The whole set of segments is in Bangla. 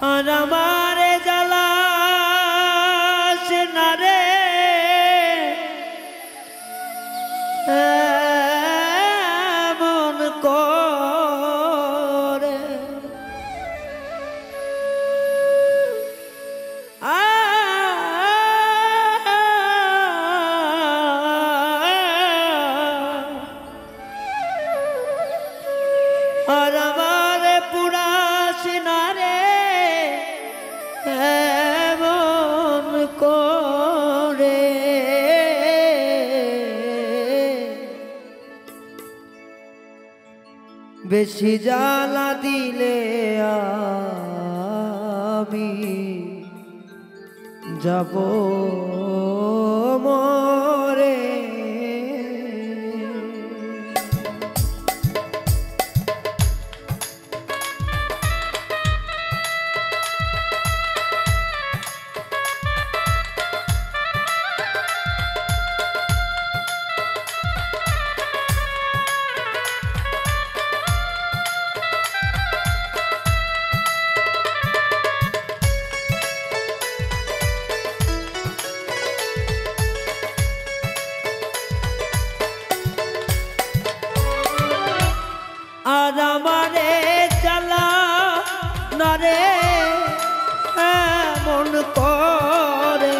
আর আমারে জ্বালাস না রে এমন করে আর আমারে পুরাস না রে এমন করে বেশি জ্বালা দিলে আমি যাব মরে আর আমারে জ্বালা না রে এমন করে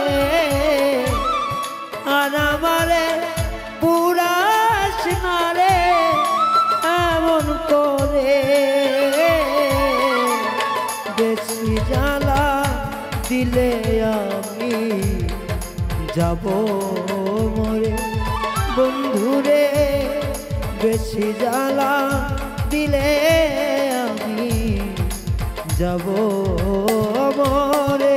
আর আমারে পুরাস না রে এমন করে বেশি জ্বালা দিলে আমি যাব মরে বন্ধুরে বেশি জ্বালা দিলে আমি যাব মরে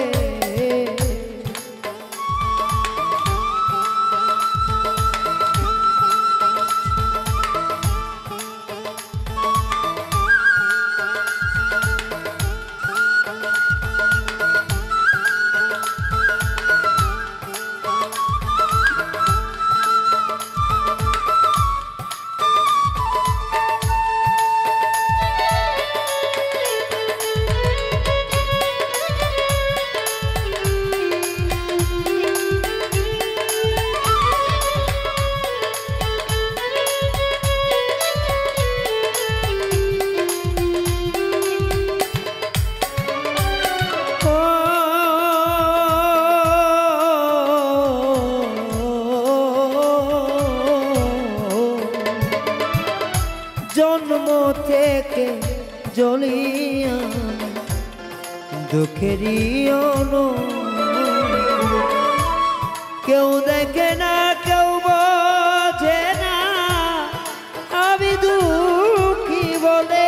জন্ম থেকে জ্বলিয়া দুঃখেরই কেউ দেখে না কেউ বোঝে না আমি দুঃখী বলে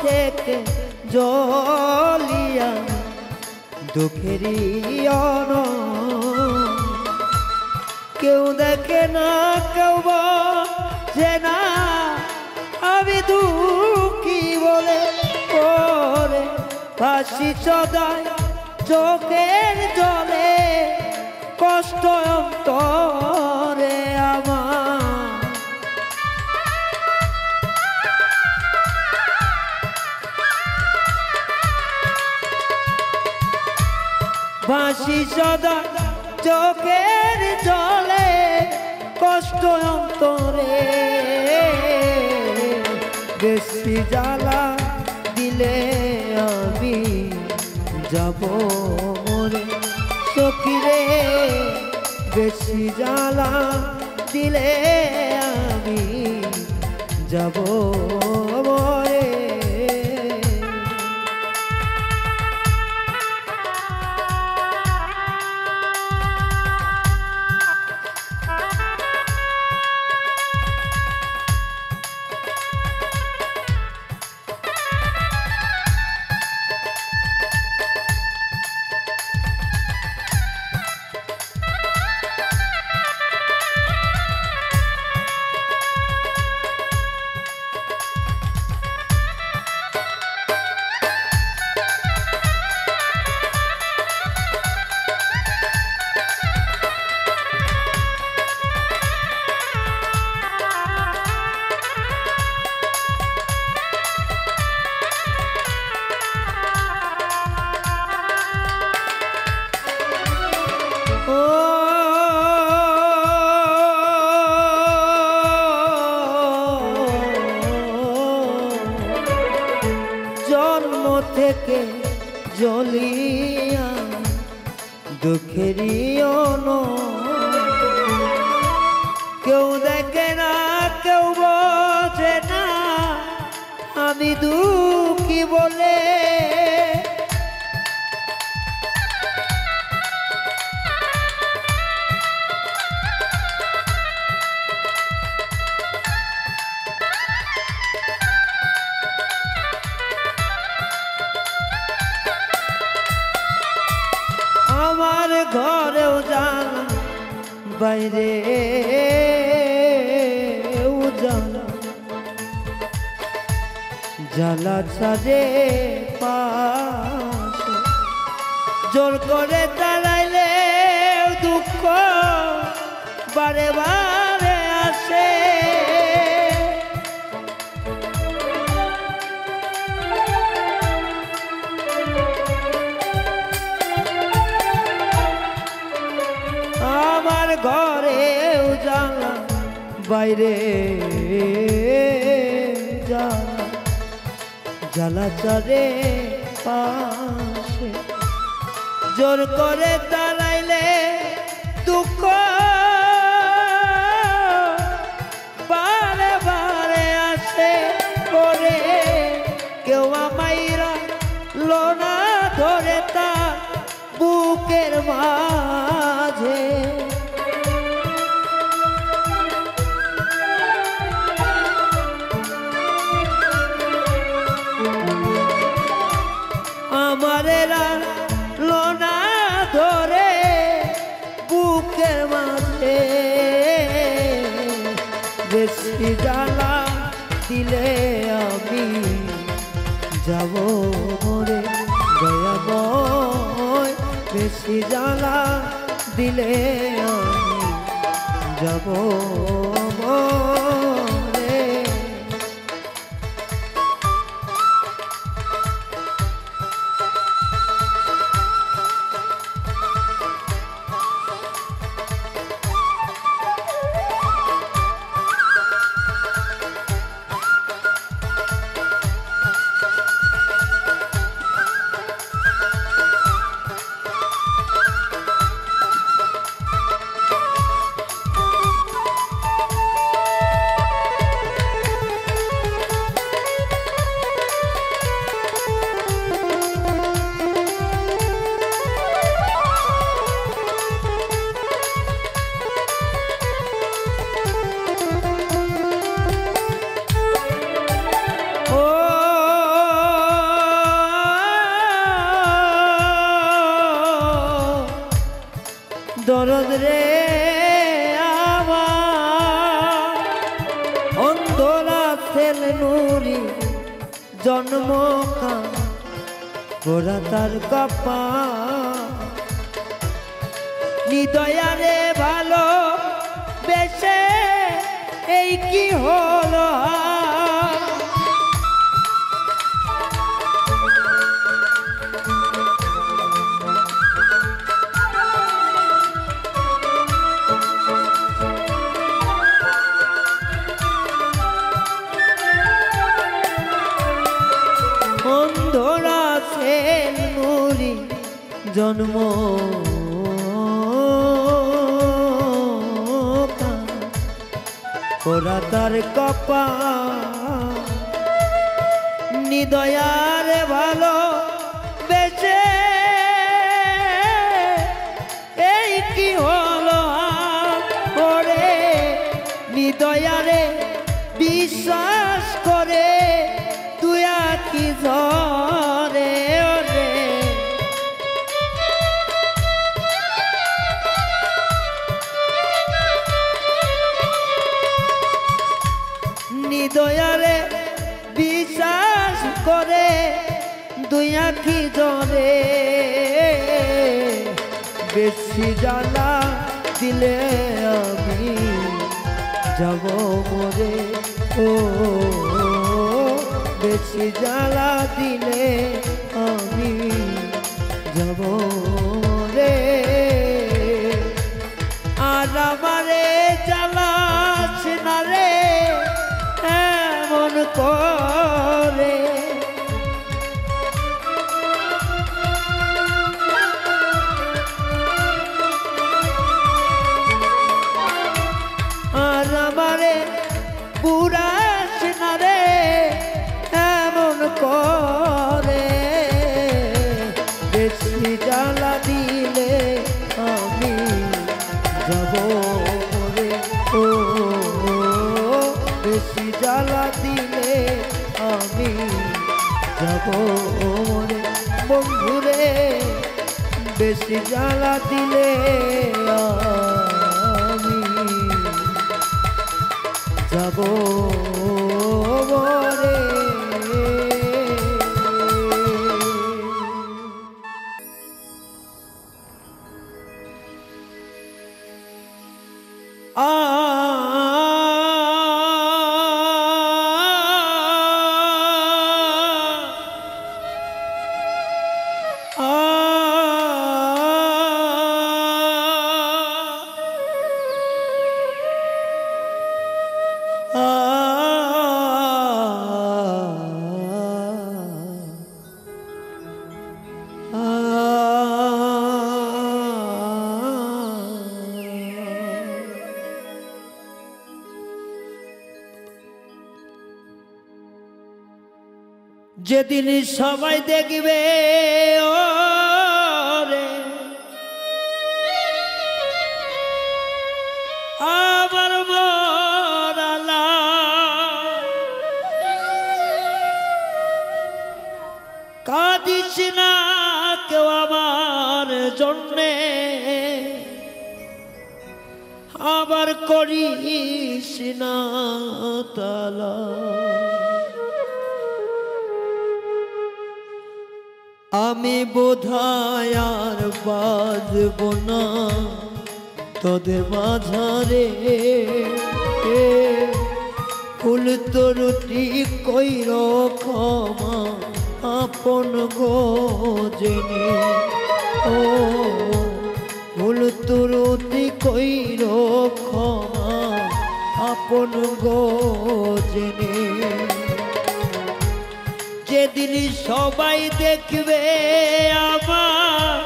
থেকে জ্বলিয়া দুঃখেরই কেউ দেখে না কেউ বোঝে না আমি দুঃখী বলে পরে ভাসি সদাই চোখের জলে কষ্ট অন্তরে আমার ভাসি সদা চোখের জলে কষ্ট অন্তরে বেশি জ্বালা দিলে আমি যাব মরে সখিরে বেশি জ্বালা দিলে আমি যাব মরে থেকে জ্বলিয়া দুঃখেরই কেউ দেখে না কেউ বোঝে না আমি দুঃখী বলে আমার ঘরেও জানা বাইরে উজালা জ্বালা ছাড়ে পাশে জোর করে দাঁড়াইলে দুঃখ বারে বারে আসে আমার ঘরে উজালা বাইরে জ্বালা জ্বালা চারে পাশে জোর করে দাঁড়াইলে দুঃখ বারে বারে আসে করে কেউ আমাইরা লোনা ধরে তার বুকের মাঝে আমারেরা লোনা ধরে বুকের মাঝে বেশি জ্বালা দিলে আমি যাব মরে দয়াময় বেশি জ্বালা দিলে আমি যাব মরে দরদ রে আমার অন্ধরা সেল নুরি জন্ম গোরা তার কপা নিদয়ারে ভালো বেশে এই কি হলো অন্ধরা সেল নুরি জন্ম ওরা তার কপা নিদয়ারে ভালো বেঁচে এই কি হলো ওরে নিদয়ারে বিশ্বাস করে তুই কি ঝরে ওরে নিদয়ারে বিশ্বাস করে দুই আঁখি জলে বেশি জ্বালা দিলে আমি যাব মরে ও বেশি জ্বালা দিলে আমি যাব রে আর আমারে জ্বালাস না রে এমন করে বেশি জ্বালা দিলে আমি যাব মরে ও বেশি জ্বালা দিলে আমি যাব মরে বন্ধুরে বেশি জ্বালা দিলে আমি যাব মরে যেদিন সবাই দেখবে ওরে আমার মরালা কাঁদিস না কেউ আমার জন্যে আবার করিস না তালা আমি বোধহয় আর বাজব না তোদের মাঝারে ফুল তরুটি কইর ক্ষমা আপন গো জেনে ও ফুল তরুটি কইর ক্ষমা আপন গো জেনে যেদিন সবাই দেখবে আমার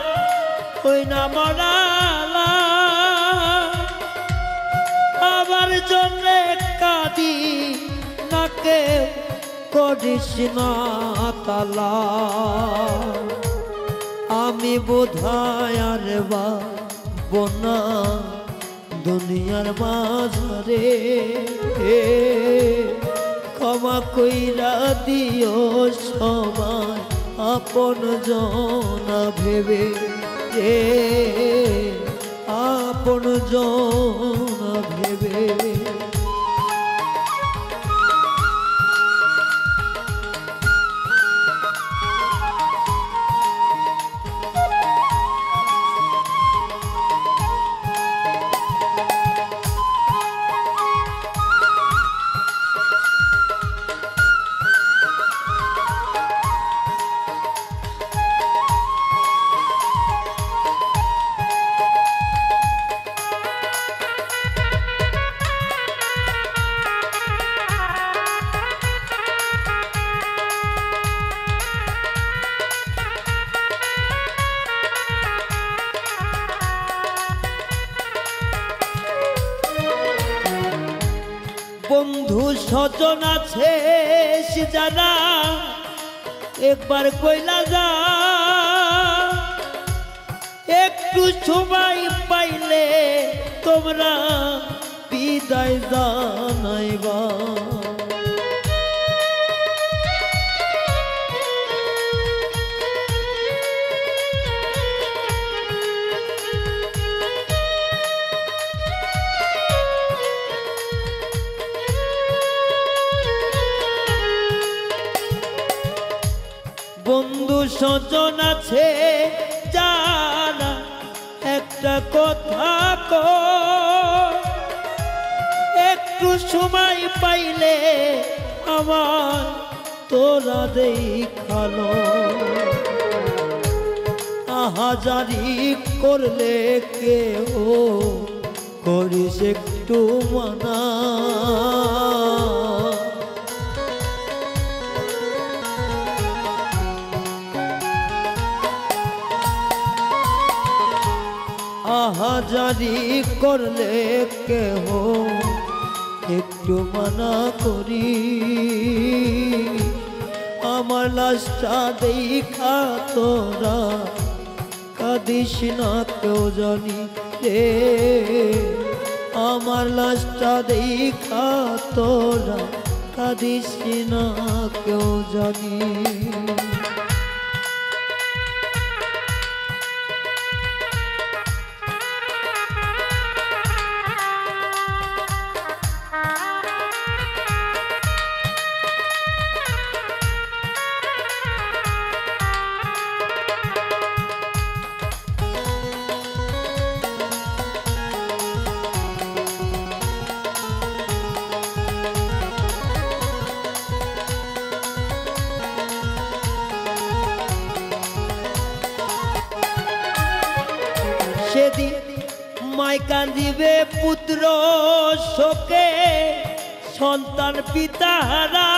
ওই না মরালা আমার জন্য কাঁদি নাকে করিস না তালা আমি বোধহয় আর বাবনা দুনিয়ার মাঝারে ক্ষমা কইরা দিও সবাই আপন জনা ভেবে রে আপন জনা ভেবে বন্ধু স্বজন আছে জানা একবার কইলা যা একটু সময় পাইলে তোমরা বিদায় জানাইবা বন্ধু স্বজন আছে যারা একটা কথা একটু সময় পাইলে আমার তোরা দেখালো আহাজারি করলে কেউ করিস একটু মানা আহাজারি করলে কেহ একটু মানা করি আমার লাশটা দেখা তোরা কান্দিস না কেউ জানি রে, আমার লাশটা দেখা তোরা কাঁদিস না কেউ জানি। সেদিন মাই কান্দিবে পুত্র শোকে, সন্তান পিতাহারা,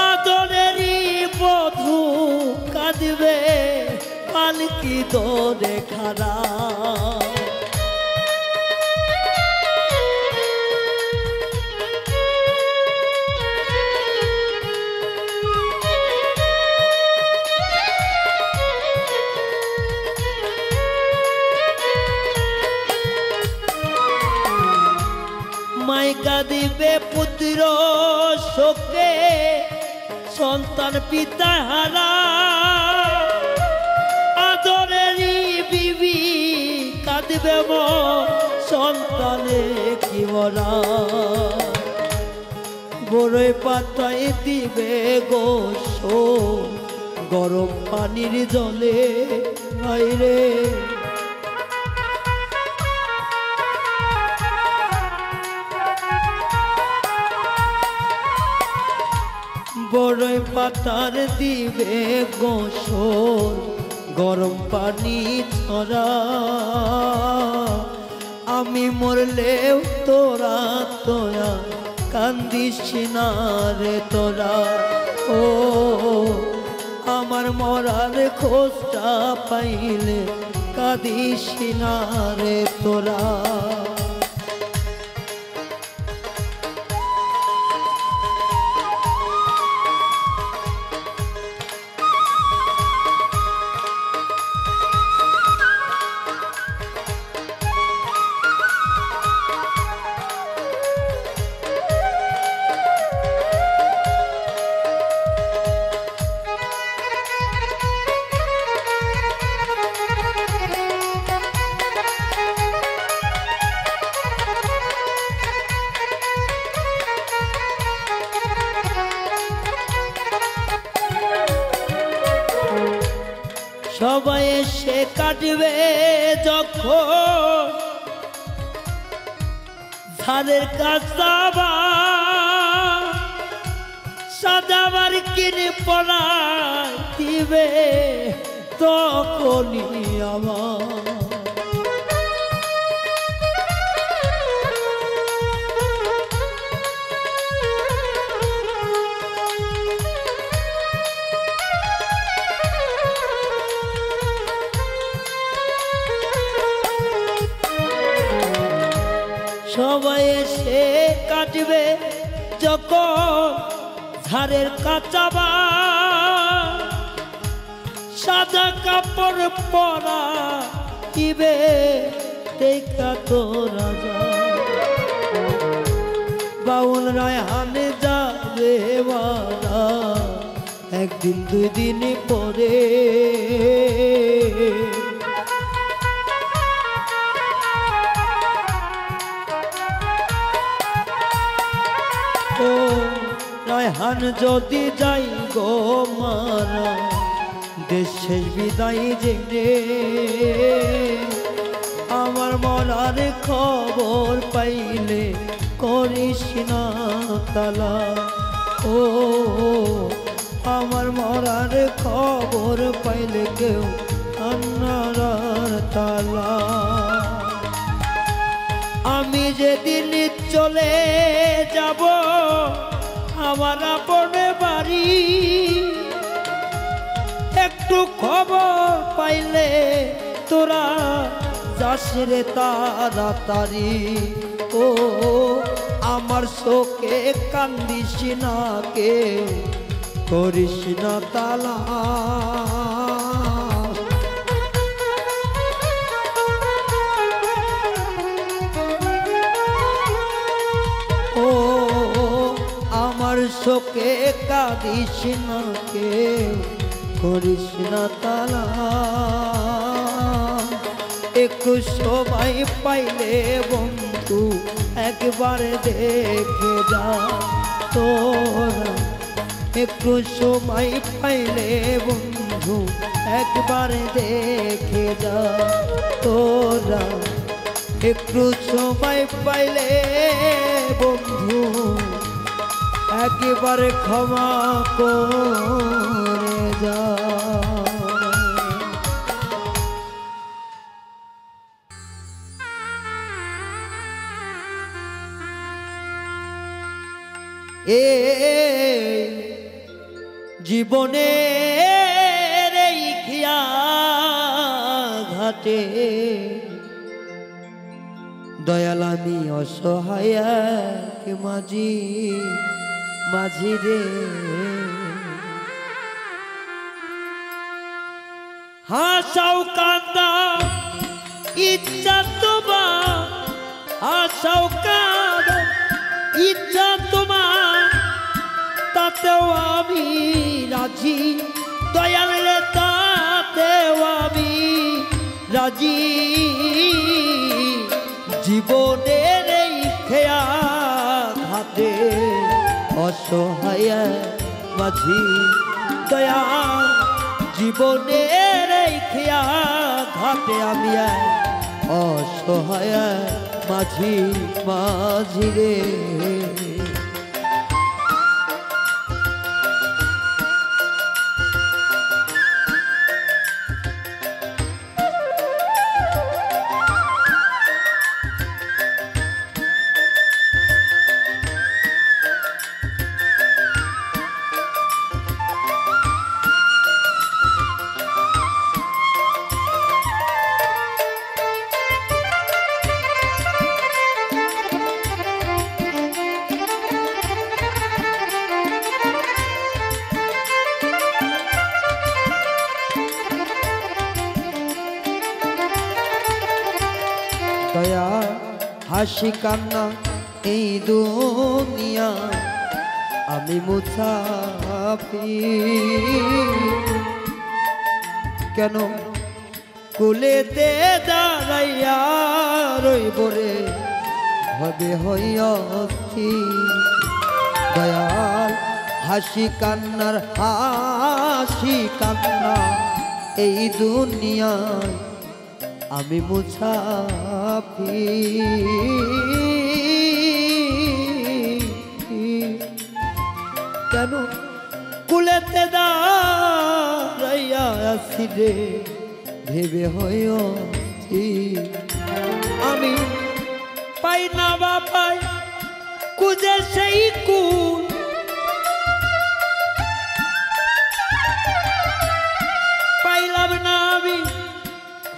আদরেরই বধূ কাঁদিবে পালকি দরে খাড়া। মাই কাঁদিবে পুত্র শোকে, সন্তান পিতাহারা, আদরেরই বিবি কাঁদিবে সন্তানে কি মরা। বড়ই পাতায় দিবে গোসল গরম পানির জলে ভাইরে, বড়ই পাতার দিবে গোসল গরম পানি ছড়া। আমি মরলেও তোরা তোরা কান্দিস না রে তোরা, ও আমার মরার খোঁজটা পাইলে কাঁদিস না রে তোরা। সবাই এসে কাটবে যখন ধানের কাছাবা, সাদাবার কিনে পড়ায় দিবে তখনই আমার। সবাই এসে কাটবে যখন ধারের কাচাবা, সাদা কাপড় পরা দিবে দেখা তো রাজা। বাউল রায়হানে যাবে মারা একদিন দুই দিন পরে, রায়হান যদি যাই গো মারা দেশের বিদায় জেনে, আমার মরার খবর পাইলে করিস না তালা, ও আমার মরার খবর পাইলে কেউ কান্নার তালা। আমি যেদিন চলে যাব আমার আপন বাড়ি, একটু খবর পাইলে তোরা যাস রে তাড়াতাড়ি, ও আমার শোকে কান্দিস না কে করিস না তালা। শোকে কাঁদিস না কেউ, করিস না তালা। একটু সময় পাইলে বন্ধু একবার দেখে যা তোরা, একটু সময় পাইলে বন্ধু একবার দেখে যা তোরা, একটু সময় পাইলে বন্ধু একবারে ক্ষমা করে যা। এ জীবনের এই খিয়া ঘাটে দয়াল আমি অসহায় মাঝি মাঝি রে, হাসাও কান্দা ইচ্ছা তোমার, হাসাও কান্দা ইচ্ছা তোমার, তাতেও আমি রাজি দয়াল রে, তাতেও আমি রাজি। জীবনের এই খেয়া ঘাটে অসহায় মাঝি দয়াল, জীবনের এই খেয়া ঘাটে আমি অসহায় মাঝি মাঝি রে। দয়া হাসি কান্না এই দুনিয়া আমি মুসাফির, কেন কুলেতে দাঁড়াইয়া রইব রে হবে হইয়া স্থির। দয়াল হাসি কান্নার হাসি কান্না এই দুনিয়ায় আমি মুসাফির, কেন কুলেতে দাঁড়াইয়া আছি রে ভেবে হইছি। আমি পাই না বা পাই কুজে সেই কুল, পাইলাম না আমি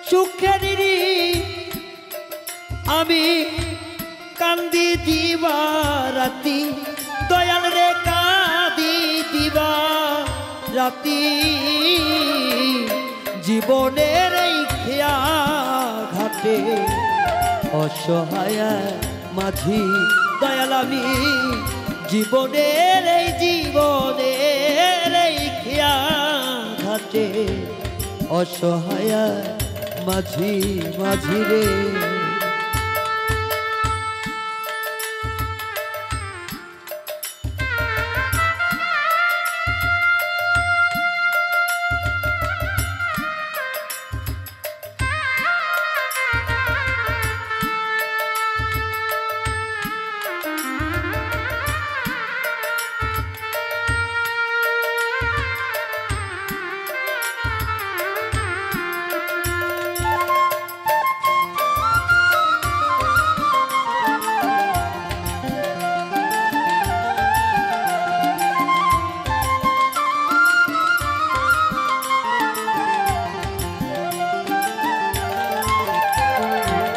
সুখের আমি কান্দি দিবা রাতি দয়াল রে, কাঁদি দিবা রাতি। জীবনের এই খেয়া ঘাটে অসহায় মাঝি দয়াল আমি, জীবনের এই খেয়া ঘাটে অসহায় মাঝি মাঝি রে।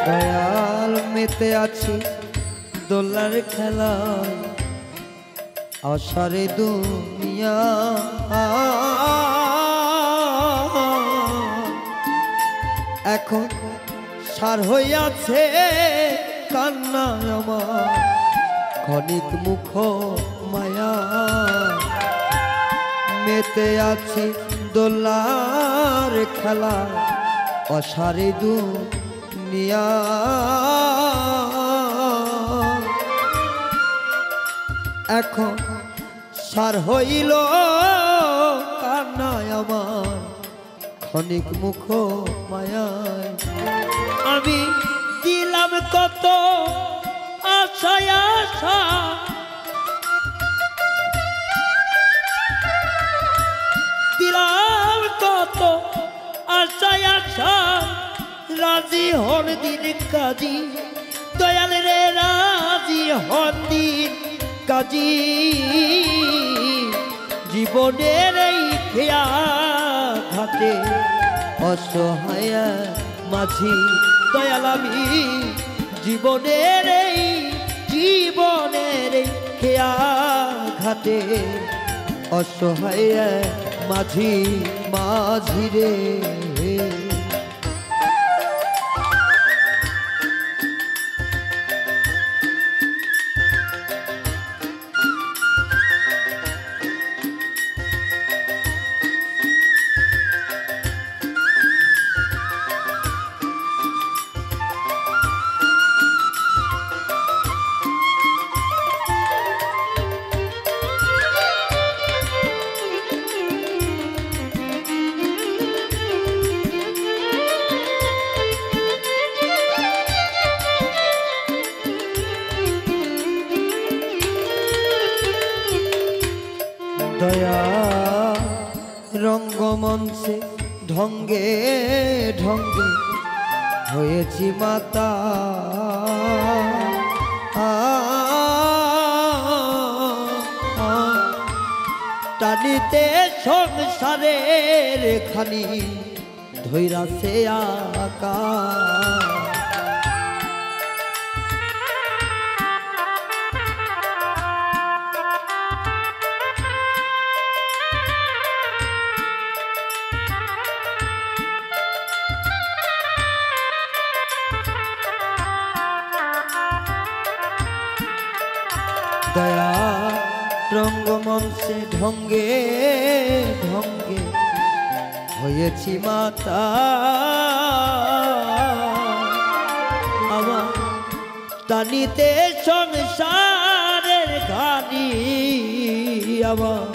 দয়াল মেতে আছি দোলার খেলায় আশারে দুনিয়া, এখন সার হইয়াছে কান্না আমার ক্ষণিক মুখ মায়া মেতে আছি দোলার খেলা অসারে দুনিয়া এখন সার হইল কান্নায় আমার ক্ষণিক মুখ মায়ায় আমি দিলাম কত আশায় আশা দিলাম কত আশায় আশা রাজি হন দিন কাজী দয়াল রে রাজি হন দিন কাজী জীবনের এই খেয়া ঘাটে অসহায় মাঝি দয়াল আমি জীবনের খেয়া ঘাটে অসহায় মাঝি মাঝি রে দয়া রঙ্গমঞ্চে ঢঙ্গে ঢঙ্গে হয়েছি মাতা টানিতে সংসারের খানি ধৈরাছে আকা দয়া রঙ্গমঞ্চে ঢঙ্গে ঢঙ্গে হয়েছি মাতা আমার টানিতে সংসারের ঘানি আমার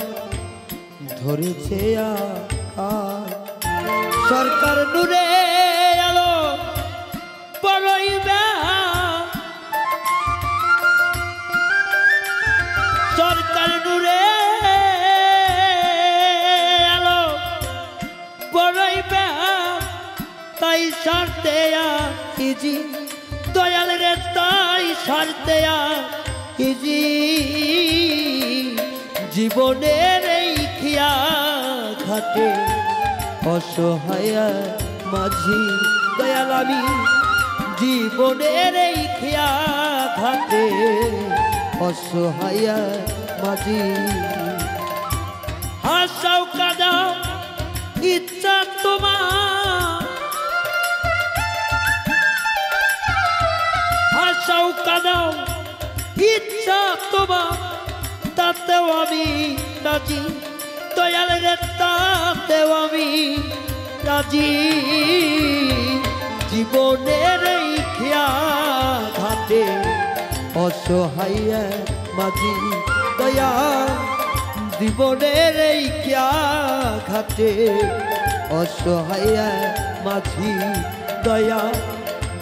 ধরেছে আকার সরকার নূরে আলো বড়ই সরকার নূরে আলো বড়ই তাই সারতে ইজি দয়াল রে তাই সারতে ইজি জীবনের এই খিয়া ঘাটে অসহায় মাঝি দয়াল আমি জীবনের এই খিয়া ঘাটে অসহায় মাঝি হাসাও কাদাও ইচ্ছা তোমার হাসাও কাদাও ইচ্ছা তোমার তাতেও আমি রাজি দয়াল রে তাতেও আমি রাজি জীবনের এই খেয়া ঘাটে অসহায় মাঝি দয়া জীবনের এই খেয়া ঘাটে অসহায় মাঝি দয়া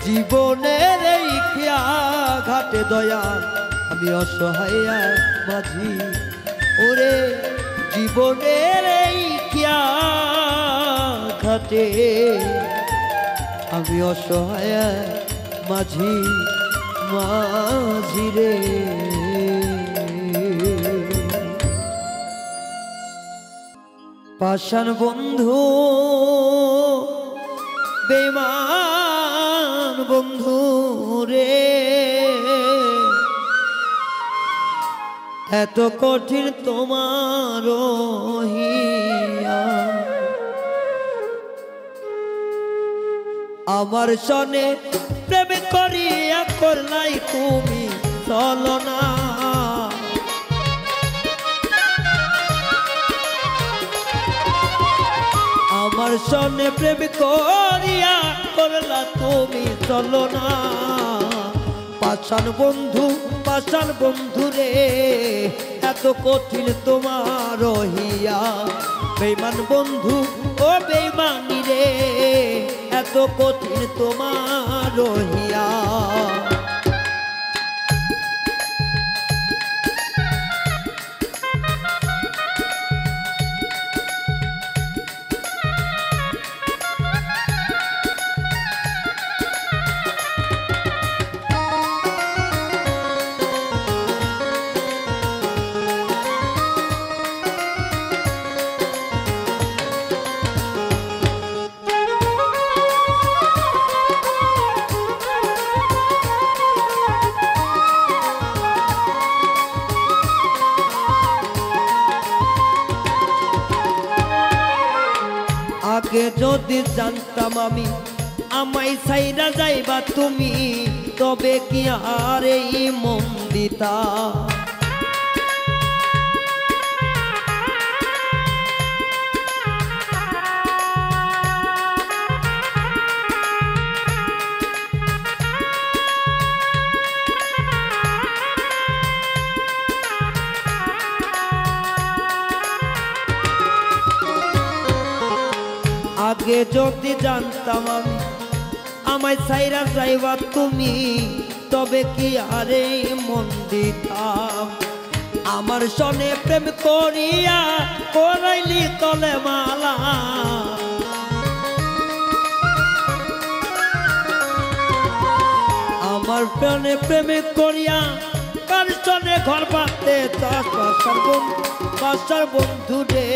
জীবনের এই খেয়া ঘাটে দয়া আমি অসহায় মাঝি ওরে জীবনের এই খেয়া ঘাটে আমি অসহায় মাঝি মাঝি রে পাষাণ বন্ধু বেঈমান বন্ধু রে এত কঠিন তোমার হিয়া আমার সনে প্রেম করিয়া করলাই তুমি চলো না আমার সনে প্রেম করিয়া করলা তুমি চলো না। পাষাণ বন্ধু রে এত কঠিন তোমার রহিয়া। বেঈমান বন্ধু ও বেঈমানি রে এত কঠিন তোমার রহিয়া। আগে যদি জানতাম আমি আমায় ছাইরা যাইবা তুমি, তবে কি আর এই মন দিতা। আগে যদি জানতাম আমি আমায় ছাইরা যাইবা তুমি, তবে কি আরে মন দিতাম। আমার সনে প্রেম করিয়া করাইলি তলে মালা। আমার প্রাণে প্রেমে করিয়া কার সনে ঘর বাঁধতে চাস। পাশার বন্ধু রে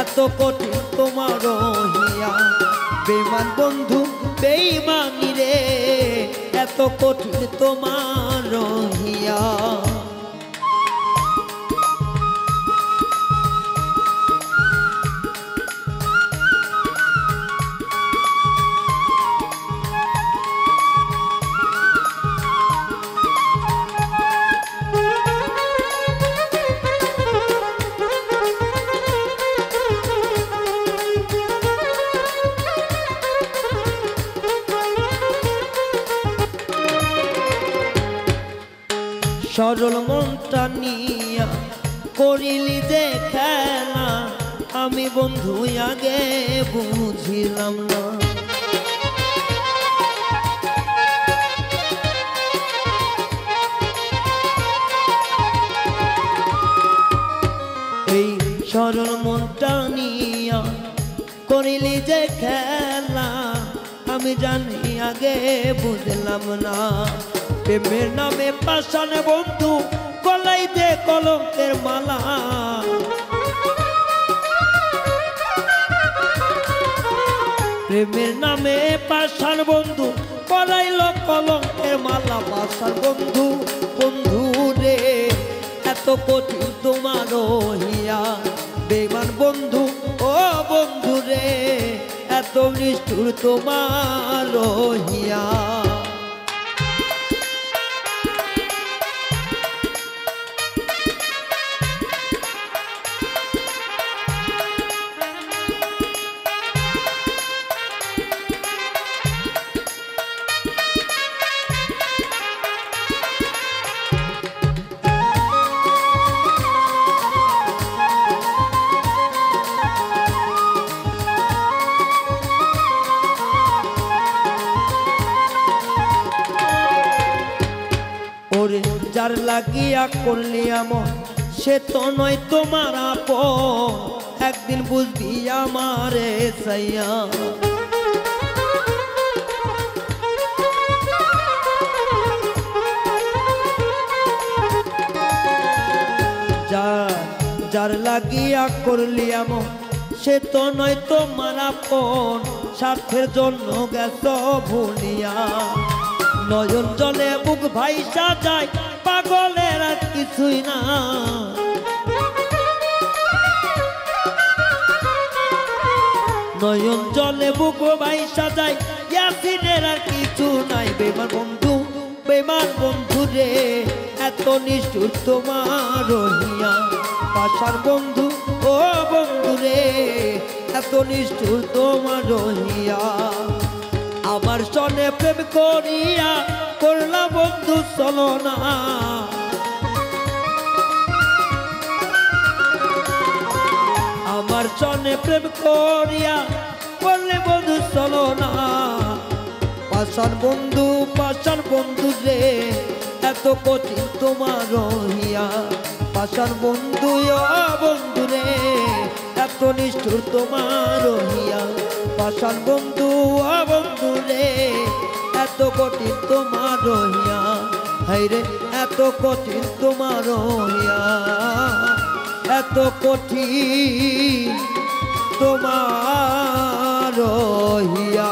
এত কঠিন তোমার রহিয়া। বেঈমান বন্ধু বেঈমানি রে এত কঠিন তোমার রহিয়া। সরল মনটা নিয়া করিলি যে খেলা, আমি বন্ধু আগে বুঝিলাম না। এই সরল মনটা নিয়া করিলি যে খেলা, আমি জানি আগে বুঝলাম না। প্রেমের নামে পাষাণ বন্ধু গলায় দে কলঙ্কের মালা। প্রেমের নামে পাষাণ বন্ধু গলাইল কলঙ্কের মালা। পাষাণ বন্ধু রে এত কঠিন তোমার রহিয়া। বেঈমান বন্ধু ও বন্ধু রে এত নিষ্ঠুর তোমার রহিয়া। যার লাগিয়া করলি আমন সে তো নয় তোমার আপন, একদিন বুঝবি আমারে সাইয়া। যার লাগিয়া করলি আমন সে তো নয় তোমার আপন, স্বার্থের জন্য গেছ ভুলিয়া। নয়ন জলে মুখ ভাইসা যায় পাগলের আর কিছুই না। নয়ন জলে মুখ ভাইসা যায় ইয়াসিনের আর কিছু নাই। বেঈমান বন্ধু রে এত নিষ্ঠুর তোমার রহিয়া। পাশার বন্ধু ও বন্ধু রে এত নিষ্ঠুর তোমার রহিয়া আমার সনে প্রেম করিয়া করলা বন্ধু চলো না আমার সনে প্রেম করিয়া করলে বন্ধু চলো না পাষাণ বন্ধু রে এত কঠিন তোমার রহিয়া পাষাণ বন্ধু বন্ধু রে এত নিষ্ঠুর তোমার রহিয়া পাষাণ বন্ধু রে এত কঠিন তোমার রহিয়া হাই রে এত কঠিন তোমার রহিয়া এত কঠিন তোমার রহিয়া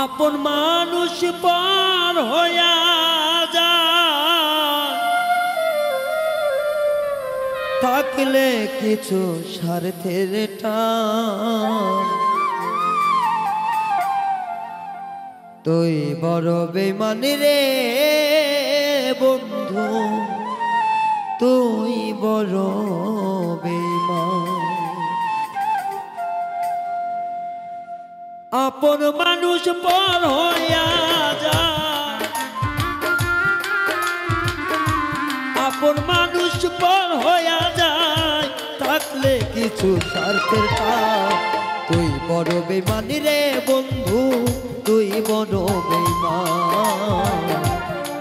আপন মানুষ পার হইয়া যায় থাকলে কিছু স্বার্থের টান তুই বড় বেঈমান রে বন্ধু তুই বড় বেঈমান আপন মানুষ পর হইয়া যায় আপন মানুষ পর হইয়া যায় থাকলে কিছু স্বার্থের টান তুই বড় বেঈমান রে বন্ধু তুই বড় বেঈমান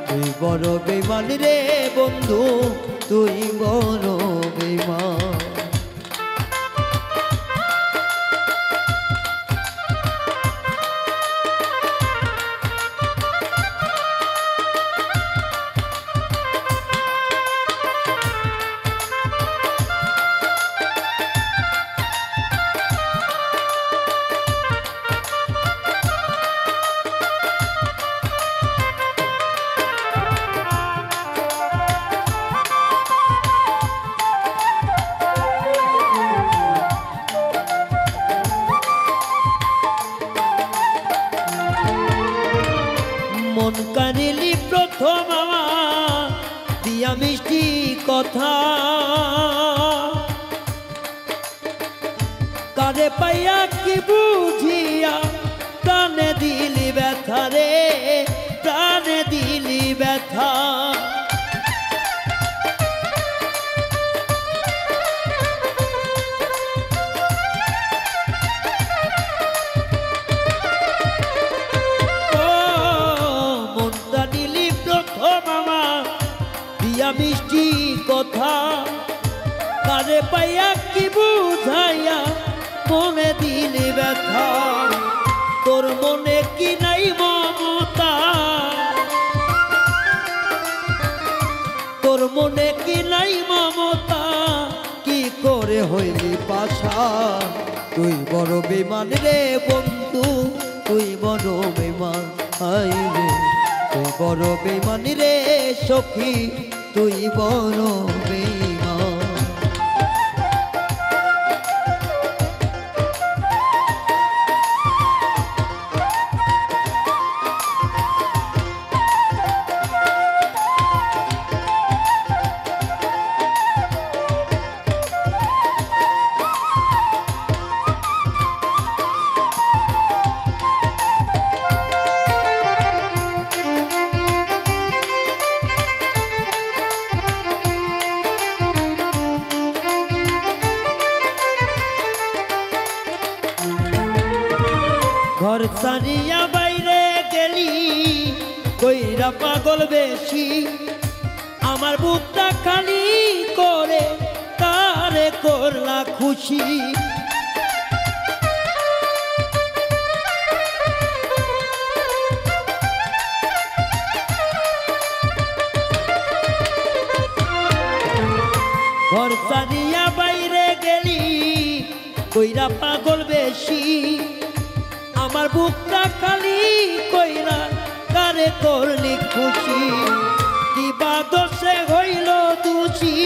তুই বড় বেঈমান রে বন্ধু তুই বড় বেঈমান মন কানিলি প্রথম আমার দিয়া মিষ্টি কথা কারে পাইয়া কি বুঝিয়া প্রাণে দিলি ব্যথা রে প্রাণে দিলি ব্যথা মিষ্টি কথা কারে পাইয়া কি বুঝাইয়া মনে দিলি ব্যথা তোর মনে কি নাই মমতা তোর মনে কি নাই মমতা কি করে হইলি পাষাণ তুই বড় বেঈমান রে বন্ধু তুই বড় বেঈমান হাই রে তুই বড় বেঈমান রে সখী তুই বড় বেঈমান ঘর ছাড়িয়া বাইরে গেলি কইরা পাগল বেশি আমার বুকটা খালি করে কারে করলা খুশি ঘর ছাড়িয়া বাইরে গেলি কইরা পাগল বেশি আমার বুকটা খালি কইরা কারে করলি খুশি কিবা দোষে হইল দোষী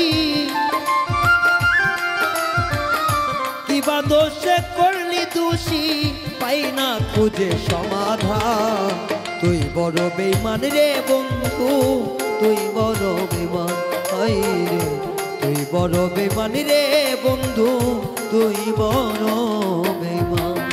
কিবা দোষে করলি দোষী পাই না খুঁজে সমাধান তুই বড় বেঈমান রে বন্ধু তুই বড় বেঈমান হাই রে তুই বড় বেঈমান রে বন্ধু তুই বড় বেঈমান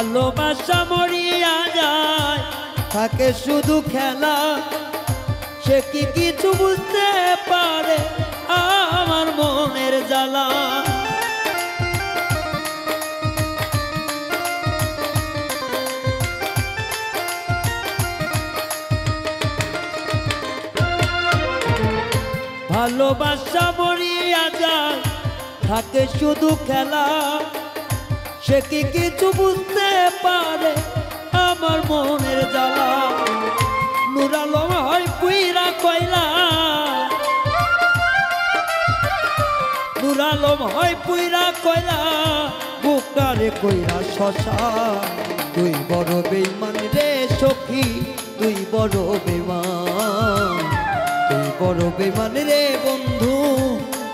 ভালোবাসা মরিয়া যায় থাকে শুধু খেলা সে কি কিছু বুঝতে পারে আমার মনের জ্বালা ভালোবাসা মরিয়া যায় থাকে শুধু খেলা সে কি কিছু বুঝতে পারে আমার মনের জ্বালা নূর আলম হয় পুইরা কয়লা নূর আলম হয় পুইরা কয়লা বুকটারে কইরা শশা তুই বড় বেঈমান রে সখী তুই বড় বেঈমান তুই বড় বেঈমান রে বন্ধু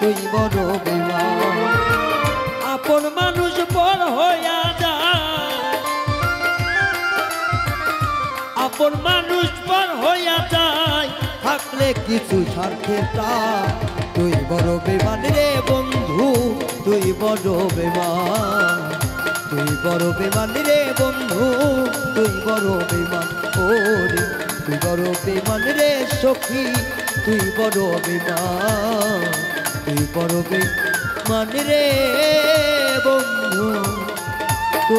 তুই বড় বেঈমান আপন মানুষ পর হইয়া যায় আপন মানুষ পর হইয়া যায় থাকলে কিছু স্বার্থের টান তুই বড় বেঈমান রে বন্ধু তুই বড় বেঈমান তুই বড় বেঈমান রে বন্ধু তুই বড় বেঈমান ওরে তুই বড় বেঈমান রে সখী তুই বড় বেঈমান তুই বড় বেঈমান রে বন্ধু তো